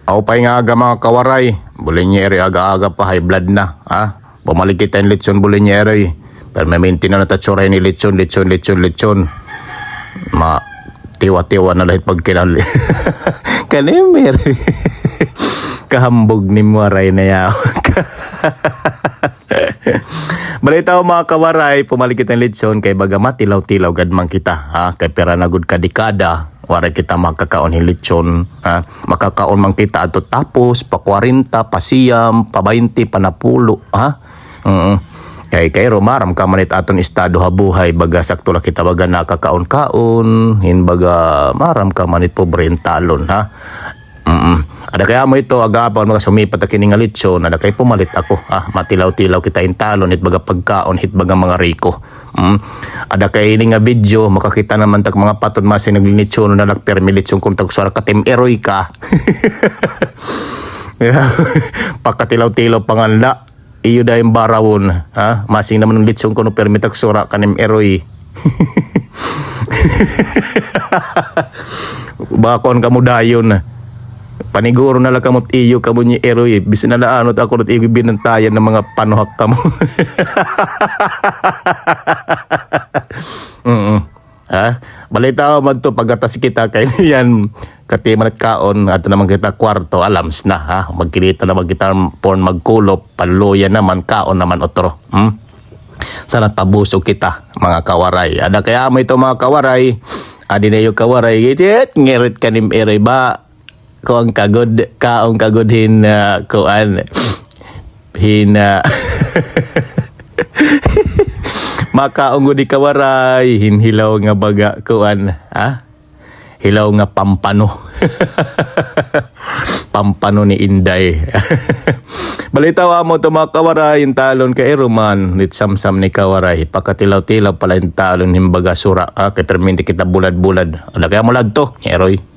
Aw pa'y nga aga mga kawaray. Bulinyeri aga-aga pa high blood na. Ha? Bumalik kita yung lechon bulinyeri. Pero may maintain na natatsuray ni lechon. Tiwa-tiwa na lahat pag kinali. Kanimir. Kahambog ni Waray na yaw. Balita ko mga kawaray, pumalikit ang lechon kay baga matilaw-tilaw gadmang kita. Ha? Kay pera na gud kadikada. Waray kita makakaon yung lechon. Ha? Makakaon man kita ato tapos, pa 40, pa siyam, pa 20, pa napulo. Ha? Kay romaram ka manit aton estado habuhay. Baga sakto la kita baga nakakaon-kaon. Baga maram ka manit pobre talon. Ha? Ada kaya mo ito agapan mga sumipat kini nga lechon, ada kay pumalit ako. Matilaw-tilaw kita intalon hit baga pagkaon hit baga mga riko. Ada kay ini nga video makakita naman tak mga patod masin naglilechon na nagpermi lechon kung tag suara katim eroy ka. Pakatilaw-tilaw panganda iyo da yung barawon. Masing naman ng lechon kuno permi tak suara kanim eroy. Bakon kamu dayon. Paniguro na lang kamot iyo kamo ni eroy. Bisin na laanot ako rat ibinantayan ng mga panuhak kamo. Balita ko magto pagkatas kita kay yan katiman at kaon at naman kita kwarto alams na. Magkilita naman kita porn magkulop panluya naman kaon naman otro. Sana tabusog kita mga kawaray. Ada kaya mo ito mga kawaray. Adi na yung kawaray. Ngerit kanim eroy ba? Kaong kagod hina makaong di kawaray hinhilaw nga baga hilaw nga pampano. Pampano ni Inday. Balitawa mo to mga kawaray yung talon kay Roman nit samsam ni kawaray pakatilaw-tilaw pala yung talon himbaga sura kay perminti kita bulad-bulad. Ada kaya mo ladto Eroy.